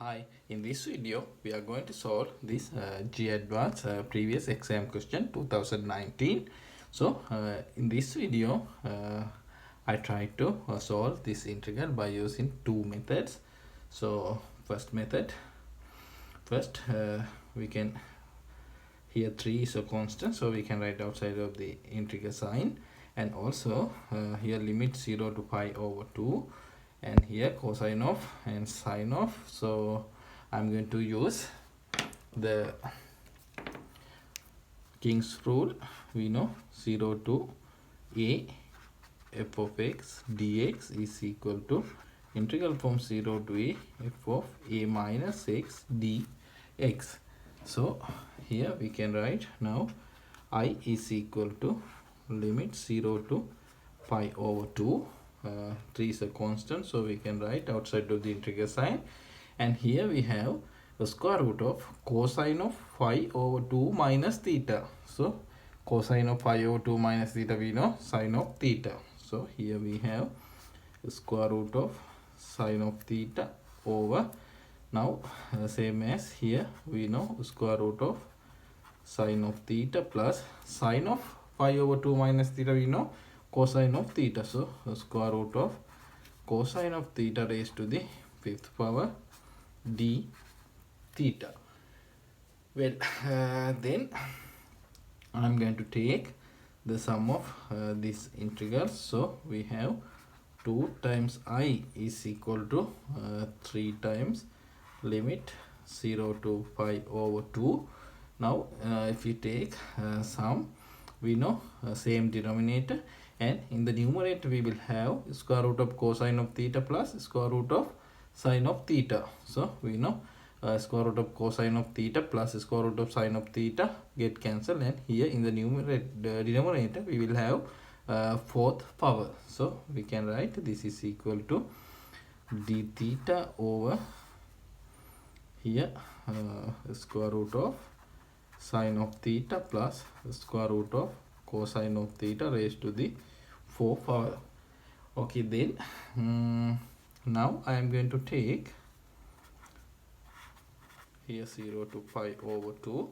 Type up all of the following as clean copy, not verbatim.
Hi, in this video we are going to solve this Jee Advanced previous exam question 2019. So in this video I tried to solve this integral by using two methods. So first method, we can, here 3 is a constant, so we can write outside of the integral sign, and also here limit 0 to pi over 2, and here cosine of and sine of. So I'm going to use the King's rule. We know 0 to a f of x dx is equal to integral from 0 to a f of a minus x dx. So here we can write now I is equal to limit 0 to pi over 2. 3 is a constant, so we can write outside of the integral sign, and here we have the square root of cosine of phi over 2 minus theta. So cosine of phi over 2 minus theta, we know sine of theta. So here we have the square root of sine of theta over, now same as here we know square root of sine of theta plus sine of phi over 2 minus theta, we know cosine of theta. So the square root of cosine of theta raised to the 5th power d theta. Well, then I'm going to take the sum of this integral. So we have 2 times I is equal to 3 times limit 0 to pi over 2. Now if you take sum, we know same denominator, and in the numerator we will have square root of cosine of theta plus square root of sine of theta. So we know square root of cosine of theta plus square root of sine of theta get cancelled, and here in the denominator we will have 4th power. So we can write this is equal to d theta over here square root of sine of theta plus square root of cosine of theta raised to the 4th power. Okay, then now I am going to take here 0 to pi over 2.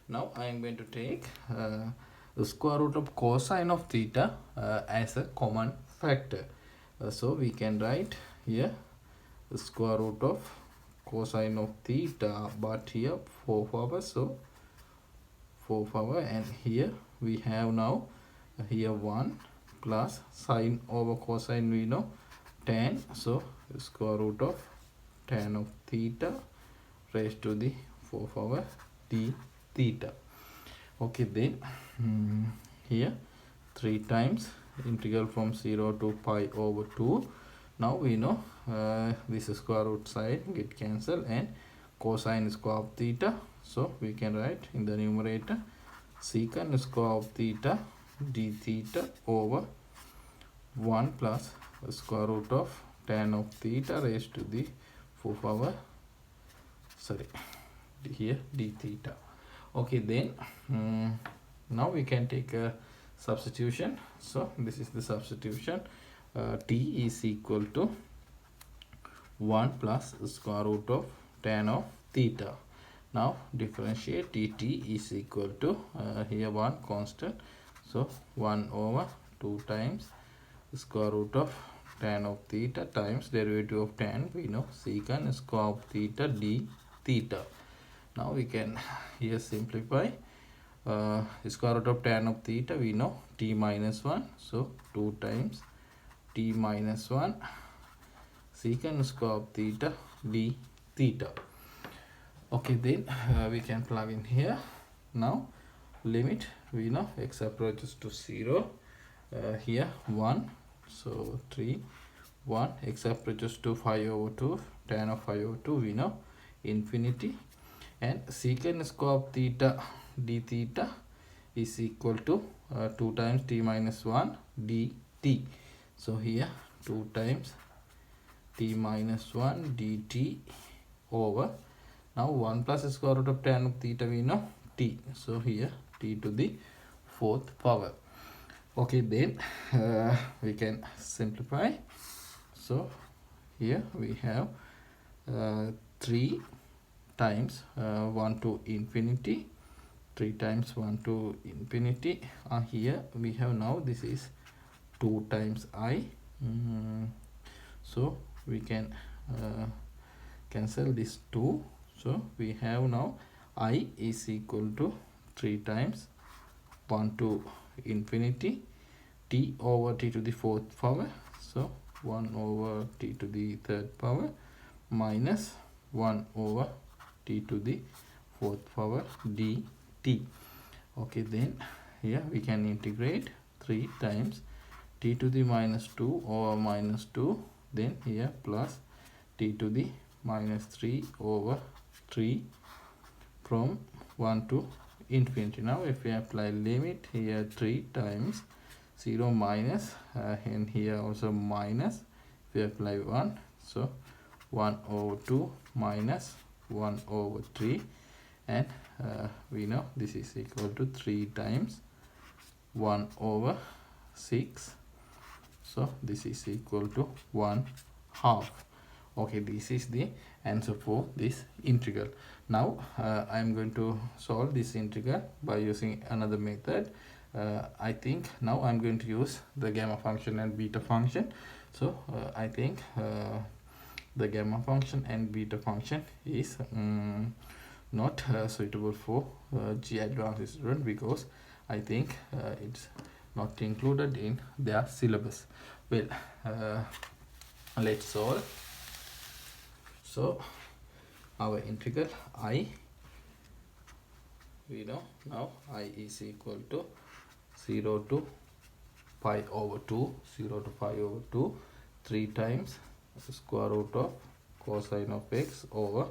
Now I am going to take the square root of cosine of theta as a common factor. So we can write here the square root of cosine of theta, but here 4 power, so 4 power, and here we have now here 1 plus sine over cosine, we know tan, so square root of tan of theta raised to the 4 power d theta. Okay, then here 3 times integral from 0 to pi over 2. Now we know this square root side get cancelled, and cosine square of theta, so we can write in the numerator secant square of theta d theta over 1 plus square root of tan of theta raised to the 4 power, sorry, here d theta. Okay, then now we can take a substitution. So this is the substitution. T is equal to 1 plus square root of tan of theta. Now differentiate dt is equal to here 1 constant, so 1 over 2 times square root of tan of theta times derivative of tan, we know secant square of theta d theta. Now we can here simplify square root of tan of theta, we know t minus 1, so 2 times t minus 1 secant square of theta d theta. Okay, then we can plug in here. Now limit, we know x approaches to 0, here 1, so 3 1, x approaches to 5 over 2, tan of 5 over 2, we know infinity, and secant square of theta d theta is equal to 2 times t minus 1 dt. So here 2 times t minus 1 dt over, now 1 plus square root of tan of theta, we know t, so here t to the 4th power. Okay, then we can simplify. So here we have 3 times 1 to infinity, 3 times 1 to infinity. Here we have now this is 2 times I. So we can cancel this 2. So we have now I is equal to 3 times 1 to infinity t over t to the 4th power. So 1 over t to the 3rd power minus 1 over t to the 4th power dt. Okay, then here we can integrate 3 times t to the minus 2 over minus 2, then here plus t to the minus 3 over 3 from 1 to infinity. Now if we apply limit, here 3 times 0 minus and here also minus, if we apply 1, so 1 over 2 minus 1 over 3, and we know this is equal to 3 times 1 over 6. So this is equal to 1/2. Okay, this is the answer for this integral. Now I am going to solve this integral by using another method. I think now I'm going to use the gamma function and beta function. So I think the gamma function and beta function is not suitable for Jee Advanced student, because I think it's not included in their syllabus. Well, let's solve. So our integral I, we know now I is equal to 0 to pi over 2, 0 to pi over 2, 3 times the square root of cosine of x over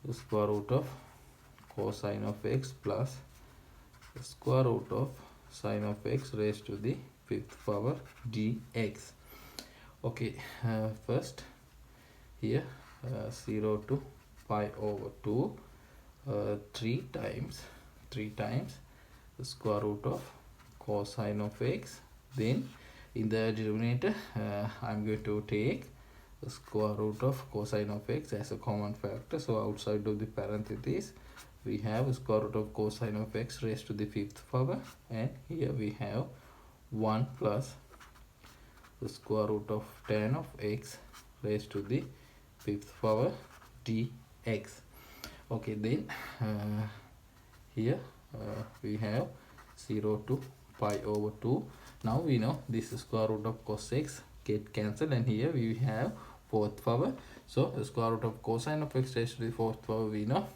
the square root of cosine of x plus the square root of sine of x raised to the 5th power dx. Okay, first here 0 to pi over 2, 3 times the square root of cosine of x. Then in the denominator I'm going to take the square root of cosine of x as a common factor. So outside of the parentheses we have square root of cosine of x raised to the 5th power, and here we have 1 plus the square root of tan of x raised to the 5th power dx. Okay, then here we have 0 to pi over 2. Now we know this square root of cos x get cancelled, and here we have 4th power. So the square root of cosine of x raised to the 4th power, we know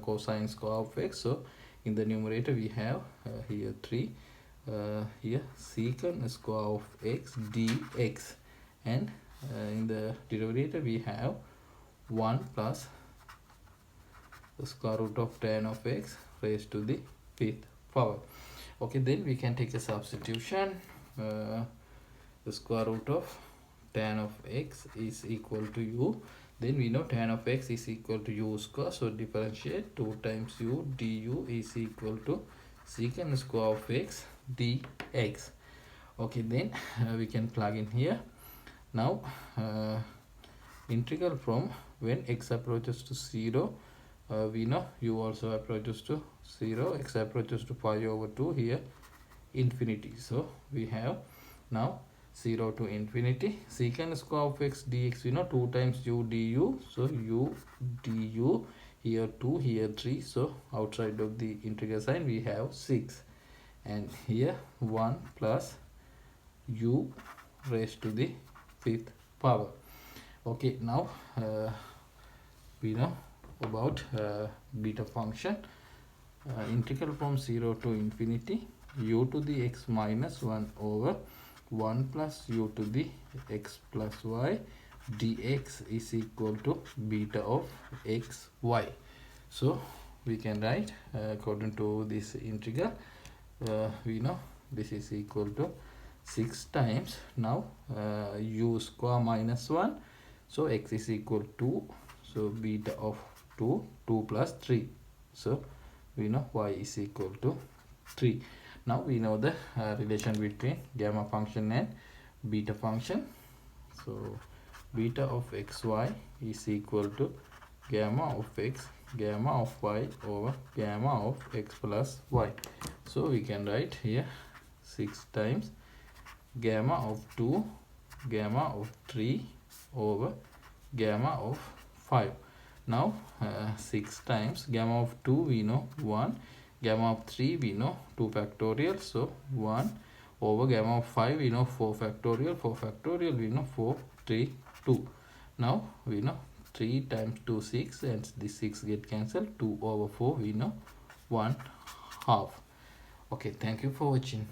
cosine square of x. So in the numerator we have here 3, here secant square of x dx, and in the denominator we have 1 plus the square root of tan of x raised to the 5th power. Okay, then we can take a substitution. The square root of tan of x is equal to u. Then we know tan of x is equal to u square, so differentiate 2 times u du is equal to secant square of x dx. Okay, then we can plug in here. Now integral from when x approaches to 0, we know u also approaches to 0, x approaches to pi over 2, here infinity. So we have now 0 to infinity, secant square of x dx, we know 2 times u du, so u du, here 2, here 3, so outside of the integral sign we have 6, and here 1 plus u raised to the 5th power. Okay, now we know about beta function. Integral from 0 to infinity u to the x minus 1 over 1 plus u to the x plus y dx is equal to beta of x y. So we can write according to this integral, we know this is equal to 6 times now u square minus 1, so x is equal to 2, so beta of 2 plus 3, so we know y is equal to 3. Now we know the relation between gamma function and beta function. So beta of xy is equal to gamma of x, gamma of y over gamma of x plus y. So we can write here 6 times gamma of 2, gamma of 3 over gamma of 5. Now 6 times gamma of 2 we know 1, gamma of 3 we know 2 factorial, so 1 over gamma of 5 we know 4 factorial, 4 factorial we know 4, 3, 2. Now we know 3 times 2 6, and this 6 get cancelled. 2 over 4 we know 1 half. Okay, thank you for watching.